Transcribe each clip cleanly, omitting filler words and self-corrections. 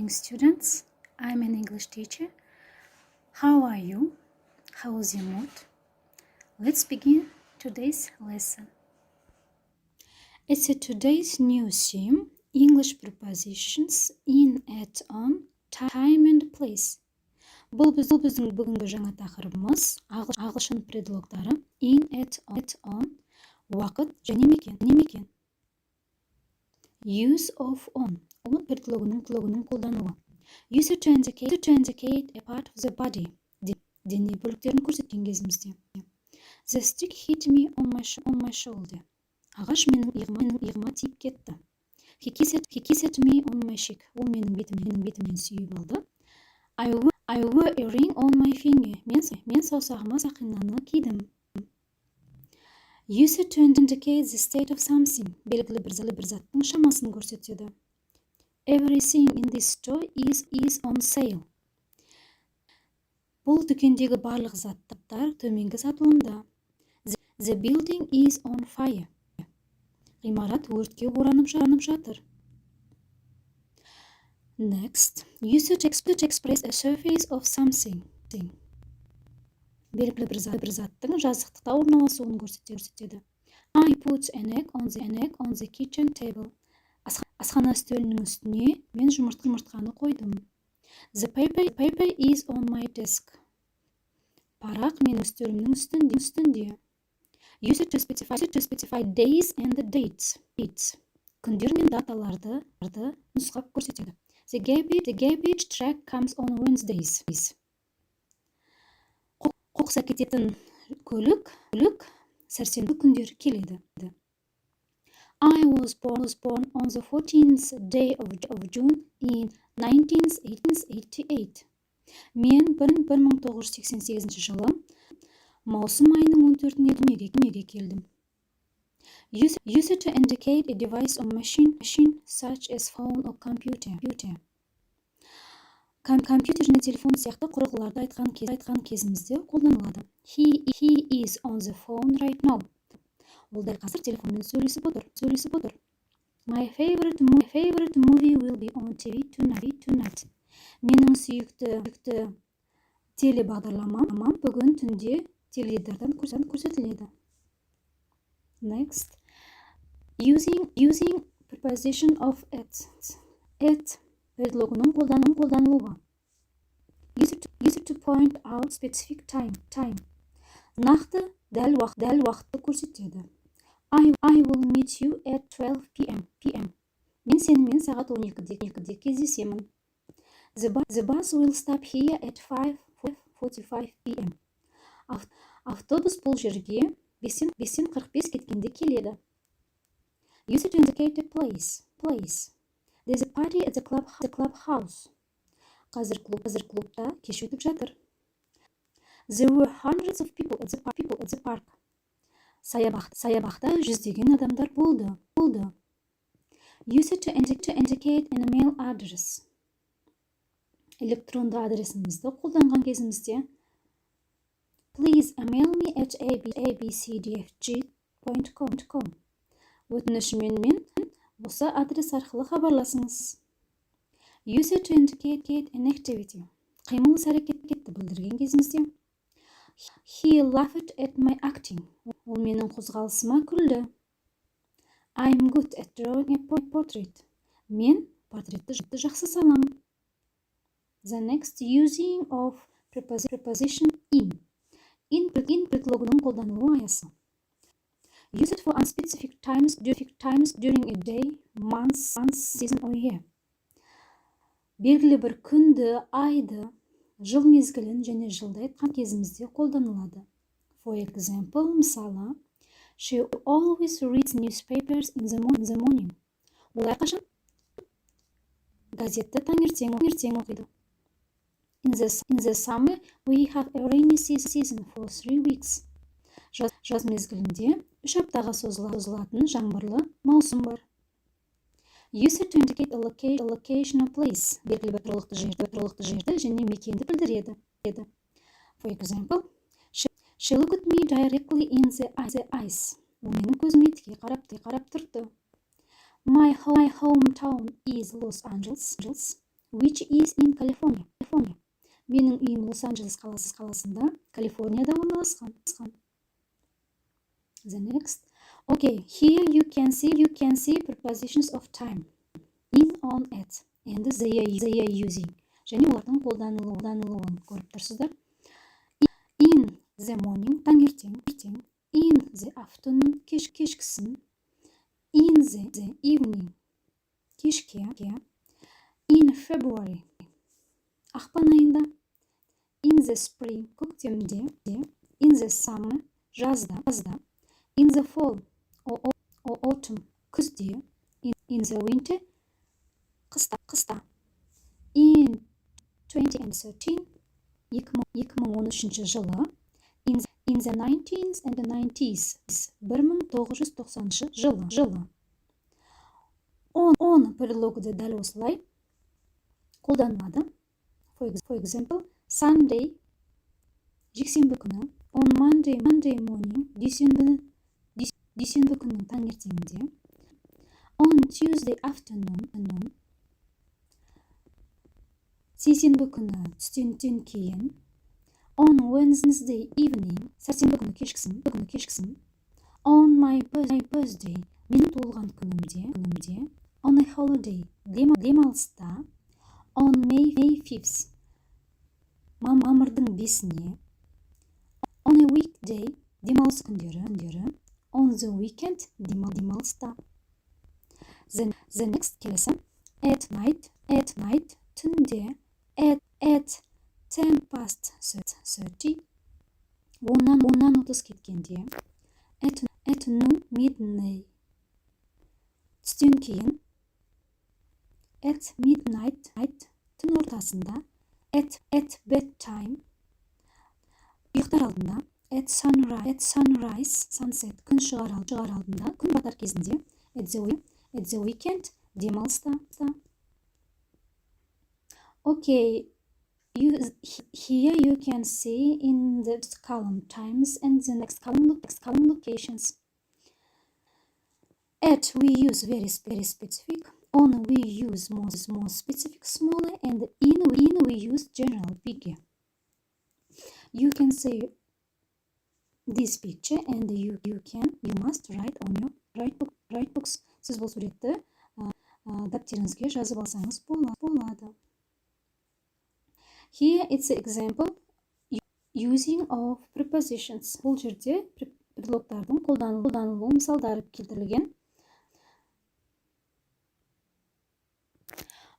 morning, students. I'm an English teacher. How are you? How's your mood? Let's begin today's lesson. It's today's new theme, English prepositions in, at, on, time and place. Бұл біздің бүгінгі жаңа тақырыбымыз ағылшын предлогтары in, at, on, уақыт және мекен. Use of on предлогының қолдануы. Use to indicate a part of the body. Дене бөліктерін көрсеткен кезімізде. The stick hit me on my shoulder. Ағаш менің иығыма тиіп кетті. He kissed me on my cheek. Ол менің бетімнен сүйіп алды. I wore a ring on my finger. Мен саусағыма сақинаны кидім. Use to indicate the state of something. Белгілі бір заттың шамасын көрсетеді. Everything in this store is on sale. Бұл дүкендегі барлық заттар төменгі сатылымда. The building is on fire. Ғимарат өртке оранып жатыр. Next, use to express a surface of something. Белгілі бір заттың жазықтықта орналасуын көрсетеді. I put an egg on the kitchen table. Асхана үстелінің үстіне мен жұмыртқаны қойдым. The paper is on my desk. Парақ менің үстелімнің үстінде. Use to specify days and the dates. Күндер мен даталарды нұсқап көрсетеді. The garbage truck comes on Wednesdays. Қоқыс әкететін көлік сәрсенбі күндері келеді. I was born on the 14th day of June in 1988. Мен 1988 жылы маусым айының 14-іне дүниеге келдім. Use to indicate a device or machine such as phone or computer. Компьютер және телефон сияқты құрылғыларды айтқан кезімізде қолданылады. He is on the phone right now. Ол дәл қазір телефонмен сөйлесіп отыр. My favorite movie will be on TV tonight. Менің сүйікті телебағдарламам бүгін түнде теледидардан көрсетіледі. Next, using preposition of at. At предлогының қолданылуы. Use to point out specific time. Нақты дәл уақытты көрсетеді. I will meet you at 12 p.m. Мен сенімен сағат 12-де кездесемін. The bus will stop here at 5:45 p.m. Автобус бұл жерге 5:45 кеткенде келеді. Use to indicate a place. There's a party at the clubhouse. Қазір клубта кеш өтіп жатыр. There were hundreds of people at the park. Саябақта жүздеген адамдар болды. Use to indicate an email address. Электронды адресімізді қолданған кезімізде. Please email me at abcdfg.com. Өтінішімен мен осы адрес арқылы хабарласыңыз. Use to indicate an activity. Қимыл әрекетті білдірген кезімізде. He laughed at my acting. Ол менің қозғалысыма күлді. I'm good at drawing a portrait. Мен портретті жақсы саламын. The next, using of preposition in. In предлогының қолданылу аясы. Use it for unspecific times during a day, month, season or year. Белгілі бір күнді, айды, жыл мезгілін және жылды айтқан кезімізде қолданылады. For example, мысалы, she always reads newspapers in the morning. Ол әрқашан газетті таңертең оқиды. In the summer, we have a rainy season for 3 weeks. Жаз мезгілінде 3 аптаға созылатын жаңбырлы маусым бар. Use it to indicate a location or place. Белгілі бір тұрғылықты жерді және мекенді білдіреді. For example, she looked at me directly in the eyes. Ол менің көзіме тіке қарап тұрды. My hometown is Los Angeles. which is in California. Менің үйім Лос-Анджелес қаласында, Калифорнияда орналасқан. The next. Okay, here you can see prepositions of time. In, on, at, and they are using. Және олардың қолданылуын көріп тұрсыздар. In the morning, таңертең. In the afternoon, кешкісін. In the evening, кешке. In February, ақпан айында. In the spring, көктемде. In the summer, жазда. In the fall, or autumn, күзде. In the winter, қыста. In 2013, 2013 жылы. In the 19th and the 90s, 1990 жылы. On предлогы дәл осылай қолданылады. For example, Sunday, жексенбі күні. On Monday morning, дүйсенбі күннің таңертеңінде. On Tuesday afternoon, сейсенбі күні түстен кейін. On Wednesday evening, сәрсенбі күні кешкісін. On my birthday, менің туылған күнімде. On a holiday, демалыста. On May 5th, мамырдың 5-іне. On a weekday, демалыс күндері. On the weekend, демалыста. The next келесі. At night, түнде. At 10:30, оннан 30 кеткенде. At noon, midnight, түстен кейін. At midnight, түн ортасында. At bedtime, ұйықтар алдында. At sunrise, sunset, күн шығар алдында, күн батар кезінде. At the weekend, демалыста. Okay, here you can see in the column times and the next column locations. At we use very specific. On we use more specific, smaller, and in we use general, bigger. You can see this picture and you must write on your write books. Сіз бұл суретті дәптеріңізге жазып алсаңыз болады. Here it's an example using of prepositions. Бұл жерде предлогтардың қолданылу мысалдары келтірілген.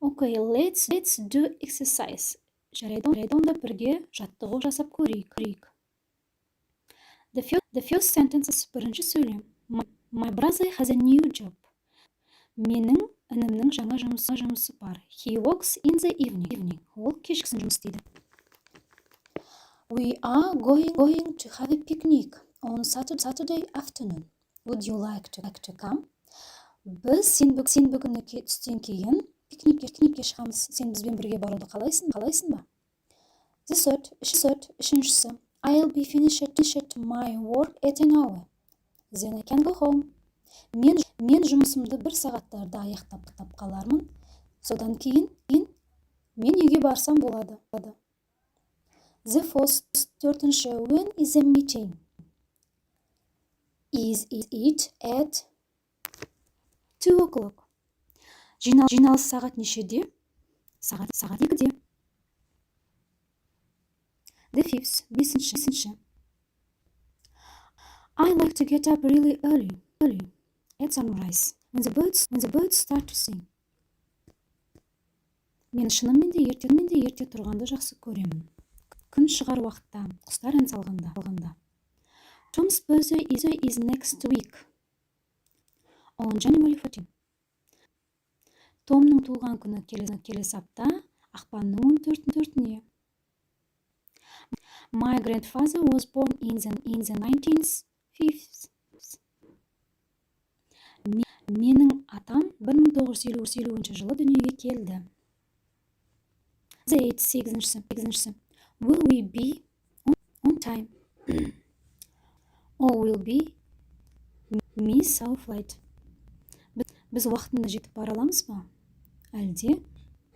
Okay, let's do exercise. Жарайды, онда бірге жаттығу жасап көрейік. The first sentence, бірінші сөйлем. My brother has a new job. Менің інімнің жаңа жұмысы бар. He works in the evening. Ол кешкісін жұмыс істейді. We are going to have a picnic on Saturday afternoon. Would you like to come? Біз сенбі күні түстен кейін пикникке шығамыз. Сен бізбен бірге баруды қалайсың ба? The third, үшіншісі. I'll be finished my work at an hour. Then I can go home. Мен жұмысымды 1 сағаттарда аяқтап қалармын. Содан кейін мен үйге барсам болады. The fourth, төртінші. When is the meeting? Is it at 2 o'clock? Жиналыс сағат нешеде? Сағат 2-де. The fifth, бесінші. I like to get up really early at sunrise when the birds start to sing. Мен шынымен де ерте тұрғанды жақсы көремін. Күн шығар уақытта, құстар ән салғанда. Tom's birthday is next week on January 14. Томның туылған күні келесі апта, ақпанның 14-іне. My grandfather was born in the 1950s. Менің атам 1950 жылы дүниеге келді. The 8th, Will we be on time? Or will be miss our flight? Біз уақытында жетіп бара аламыз ба? Әлде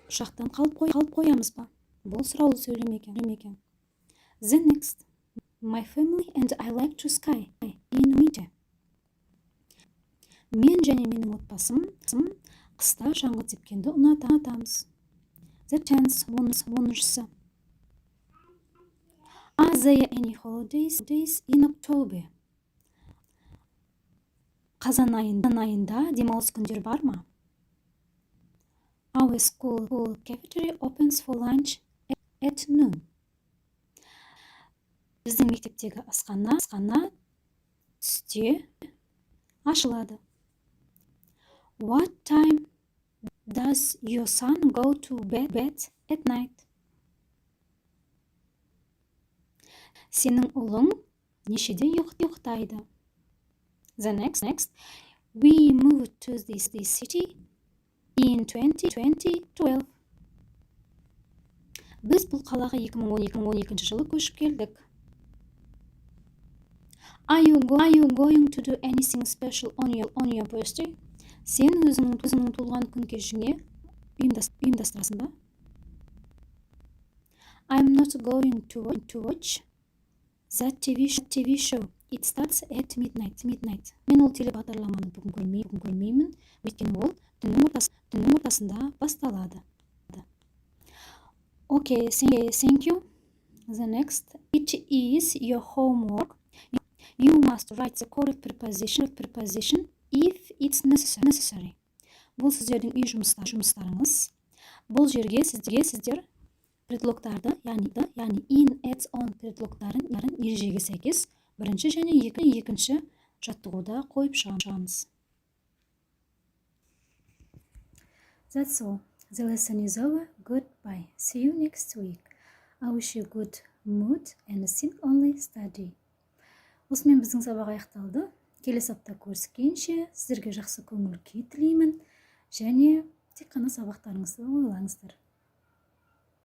ұшақтан қалып қоямыз ба? Бұл сұраулы сөйлем екен. The next. My family and I like to ski in winter. Мен және менің отбасым қыста шаңғы тепкенді ұнатамыз. The 10th. 10-шысы. Are there any holidays in October? Қазан айында демалыс күндер бар ма? Our school cafeteria opens for lunch at noon. Біздің мектептегі асхана түсте ашылады. What time does your son go to bed at night? Сенің ұлың нешеде ұйықтайды? The next. We moved to this city in 2012. Біз бұл қалаға 2012 жылы көшіп келдік. Are you going to do anything special on your birthday? Сен өзіңнің туылған күн кешіңе ұйымдастырасың ба? I'm not going to watch that TV show. It starts at midnight. Мен ол телебағдарламаны бүгін көрмеймін, өйткені ол түннің ортасында басталады. Okay, thank you. The next. It is your homework. You must write the correct preposition if it's necessary. Бұл сіздердің үй жұмыстарыңыз. Бұл жерге сіздер предлогтарды, яғни in, at, on предлогтарын ережеге сәйкес бірінші және екінші жаттығуда қойып шығамыз. That's all. The lesson is over. Goodbye. See you next week. I wish you good mood and think only study. Осымен біздің сабақ аяқталды. Келесі апта көріскенше сіздерге жақсы көңіл күй тілеймін және тек қана сабақтарыңызды ойлаңыздар.